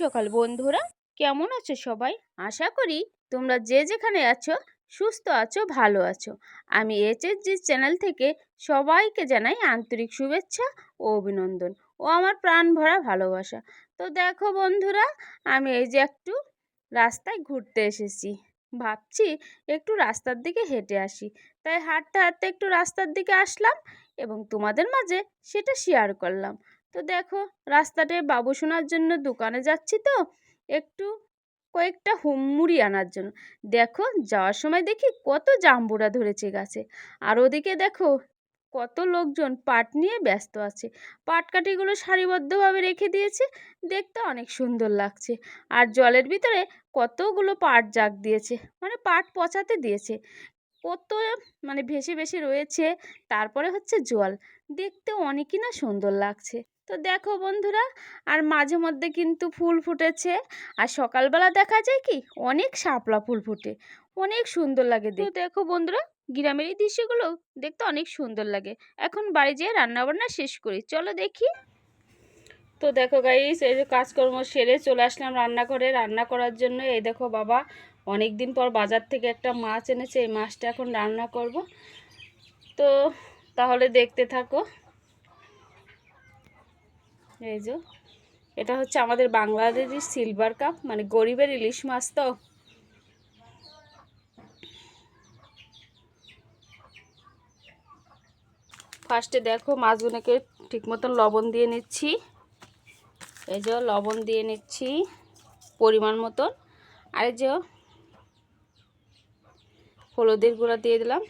সকাল বন্ধুরা, কেমন আছো সবাই? আশা করি তোমরা যে যেখানে আছো সুস্থ আছো, ভালো আছো। আমি এইচএসজি চ্যানেল থেকে সবাইকে জানাই আন্তরিক শুভেচ্ছা ও অভিনন্দন ও আমার প্রাণ ভরা ভালোবাসা। তো দেখো বন্ধুরা, আমি এই যে একটু রাস্তায় ঘুরতে এসেছি। ভাবছি একটু রাস্তার দিকে হেঁটে আসি, তাই হাঁটতে হাঁটতে একটু রাস্তার দিকে আসলাম এবং তোমাদের মাঝে সেটা শেয়ার করলাম। তো দেখো, রাস্তাটায় বাবু শোনার জন্য দোকানে যাচ্ছি, তো একটু কয়েকটা মুড়ি আনার জন্য। দেখো, যাওয়ার সময় দেখি কত জাম্বুরা ধরেছে গাছে, আর ওদিকে দেখো কত লোকজন পাট নিয়ে ব্যস্ত আছে। পাটকাঠিগুলো সারিবদ্ধভাবে রেখে দিয়েছে, দেখতে অনেক সুন্দর লাগছে। আর জলের ভিতরে কতগুলো পাট জাগ দিয়েছে, মানে পাট পচাতে দিয়েছে। কত মানে ভেসে ভেসে রয়েছে, তারপরে হচ্ছে জল, দেখতে অনেকই না সুন্দর লাগছে। তো দেখো বন্ধুরা, আর মাঝে মধ্যে কিন্তু ফুল ফুটেছে। আর সকালবেলা দেখা যায় কি অনেক শাপলা ফুল ফুটে, অনেক সুন্দর লাগে দেখতে। তো দেখো বন্ধুরা, গ্রামের এই দৃশ্যগুলো দেখতে অনেক সুন্দর লাগে। এখন বাড়ি যেয়ে রান্নাবান্না শেষ করি, চলো দেখি। তো দেখো গাইস, এই যে কাজকর্ম সেরে চলে আসলাম রান্নাঘরে রান্না করার জন্য। এই দেখো বাবা অনেক দিন পর বাজার থেকে একটা মাছ এনেছে, এই মাছটা এখন রান্না করব। তো তাহলে দেখতে থাকো। এই যে এটা হচ্ছে আমাদের বাংলাদেশের সিলভার কাপ, মানে গরিবের ইলিশ মাছ। তো ফার্স্টে দেখো মাছগুলোকে ঠিক মতন লবণ দিয়ে নিচ্ছি। এই যে লবণ দিয়ে নিচ্ছি পরিমাণ মতন। আর এই যে হলুদের গুঁড়া দিয়ে দিলাম।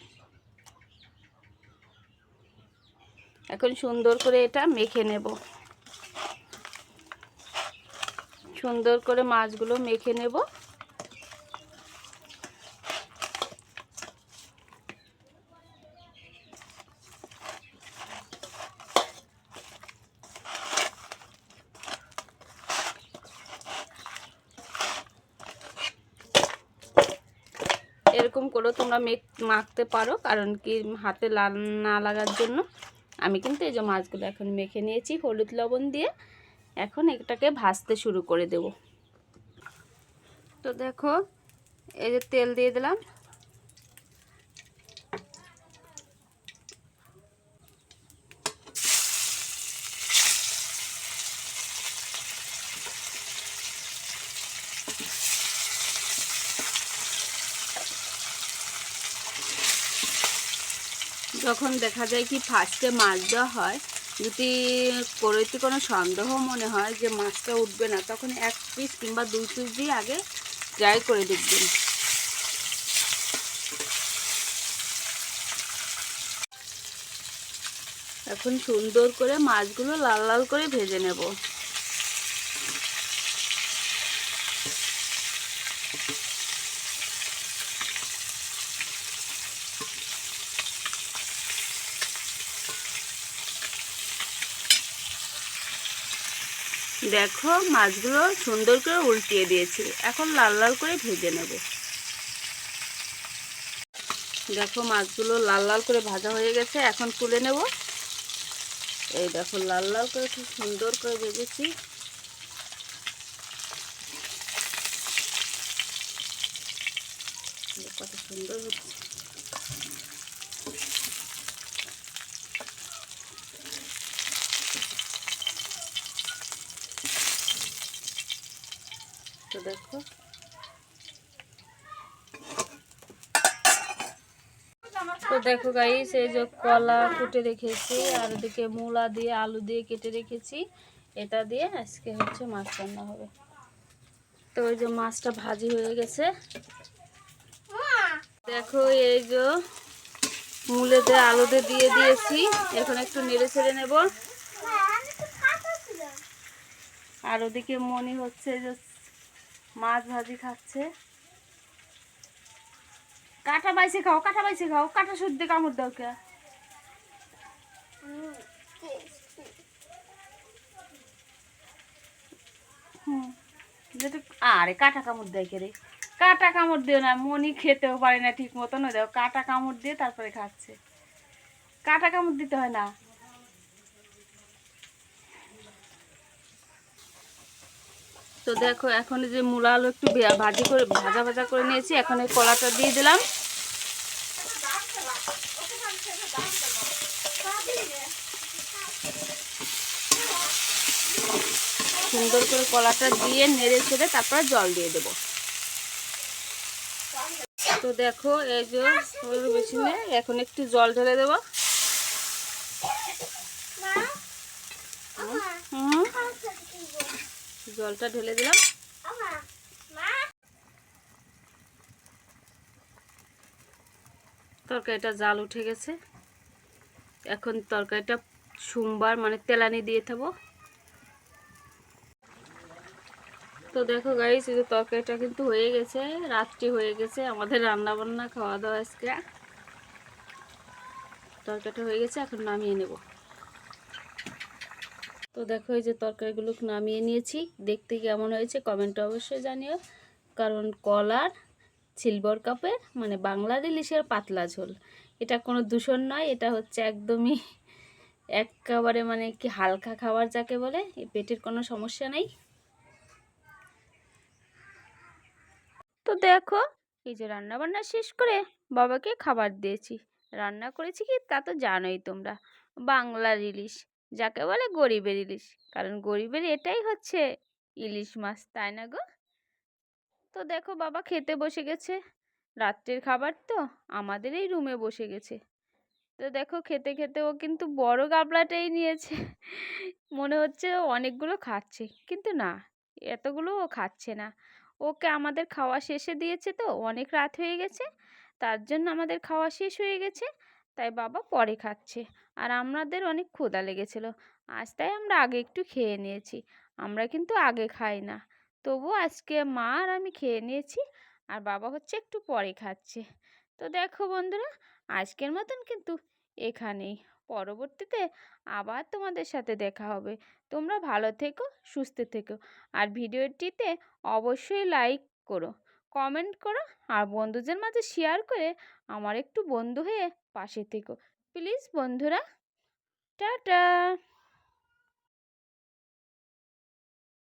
এখন সুন্দর করে এটা মেখে নেব। সুন্দর করে মাছগুলো মেখে নেব। এরকম করে তোমরা মাখতে পারো, কারণ কি হাতে লাল না লাগার জন্য। আমি কিন্তু এই যে মাছগুলো এখন মেখে নিয়েছি হলুদ লবণ দিয়ে। এখন এটাকে ভাজতে শুরু করে দেব। তো দেখো, এই যে তেল দিয়ে দিলাম। যখন দেখা যায় কি ফার্স্টে মাছ দেওয়া হয়, যদি কড়াইতে কোনো সন্দেহ মনে হয় যে মাছটা উঠবে না, তখন এক পিস কিংবা 2 পিস দিয়ে আগে ট্রাই করে দেখবেন। এখন সুন্দর করে মাছগুলো লাল লাল করে ভেজে নেব। দেখো মাছগুলো সুন্দর করে উল্টিয়ে দিয়েছি, এখন লাল লাল করে ভেজে নেব। দেখো মাছগুলো লাল লাল করে ভাজা হয়ে গেছে, এখন তুলে নেব। এই দেখো লাল লাল করে খুব সুন্দর করে ভেজেছি। কত সুন্দর হচ্ছে। তো দেখো, তো দেখো গাইস, এই যে কলা কুটে রেখেছি, আর এদিকে মূলা দিয়ে আলু দিয়ে কেটে রেখেছি। এটা দিয়ে আজকে হচ্ছে মাছ রান্না হবে। তো ওই যে মাছটা ভাজি হয়ে গেছে। দেখো এই যে মূলেতে আলুতে দিয়ে দিয়েছি, এখন একটু নেড়ে ছেড়ে নেব। আর ওদিকে মনি হচ্ছে যে মাছ ভাজি খাচ্ছে। কাঁটা বাইছে খাও, কাঁটা বাইছে খাও, কাঁটা শুদ্ধে কামড় দাও কে। আরে কাঁটা কামড় দেয় কে রে? কাঁটা কামড় দিও না, মনি খেতেও পারে না ঠিক মতন। দেখো কাঁটা কামড় দিয়ে তারপরে খাচ্ছে। কাঁটা কামড় দিতে হয় না। তো তো দেখো এখন যে মূলা আলু একটু ভাজা ভাজা করে নিয়েছি, এখন এই কলাটা দিয়ে দিলাম। সুন্দর করে কলাটা দিয়ে নেড়ে ছেড়ে তারপর জল দিয়ে দেবো। তো দেখো এই যে বেশি নেই, এখন একটু জল ঢেলে দেবো। জলটা ঢেলে দিলাম। তরকারিটা জাল উঠে গেছে, এখন তরকারিটা সোমবার মানে তেলানি দিয়ে দেবো। তো দেখো গাইস, এই যে তরকারিটা কিন্তু হয়ে গেছে, রাত্রি হয়ে গেছে, আমাদের রান্না বান্না খাওয়া দাওয়া আজকে। তরকারিটা হয়ে গেছে, এখন নামিয়ে নেব। তো দেখো এই যে তরকারিগুলো নামিয়ে নিয়েছি, দেখতে কেমন হয়েছে কমেন্টে অবশ্যই জানিও। কারণ কলার সিলভার কাপের মানে বাংলার ইলিশের পাতলা ঝোল, এটা কোনো দূষণ নয়, এটা হচ্ছে একদমই একেবারে মানে কি হালকা খাবার যাকে বলে, পেটের কোনো সমস্যা নেই। তো দেখো এই যে রান্না বান্না শেষ করে বাবাকে খাবার দিয়েছি। রান্না করেছি কি তা তো জানোই তোমরা, বাংলার ইলিশ, যাকে বলে গরিবের ইলিশ। কারণ গরিবের এটাই হচ্ছে ইলিশ মাছ, তাই না গো? তো দেখো বাবা খেতে বসে গেছে, রাত্রের খাবার তো আমাদের এই রুমে বসে গেছে। তো দেখো খেতে খেতে ও কিন্তু বড় গাবলাটাই নিয়েছে। মনে হচ্ছে ও অনেকগুলো খাচ্ছে, কিন্তু না, এতগুলো ও খাচ্ছে না। ওকে আমাদের খাওয়া শেষে দিয়েছে, তো অনেক রাত হয়ে গেছে, তার জন্য আমাদের খাওয়া শেষ হয়ে গেছে, তাই বাবা পরে খাচ্ছে। আর আমাদের অনেক ক্ষুধা লেগেছিল, আজ তাই আমরা আগে একটু খেয়ে নিয়েছি। আমরা কিন্তু আগে খাই না, তবু আজকে মা আর আমি খেয়ে নিয়েছি, আর বাবা হচ্ছে একটু পরে খাচ্ছে। তো দেখো বন্ধুরা, আজকের মতন কিন্তু এখানেই, পরবর্তীতে আবার তোমাদের সাথে দেখা হবে। তোমরা ভালো থেকো, সুস্থ থেকো, আর ভিডিওটিতে অবশ্যই লাইক করো, কমেন্ট করো, আর বন্ধুদের মাঝে শেয়ার করে আমার একটু বন্ধু হয়ে পাশে থেকো প্লিজ বন্ধুরা। টাটা।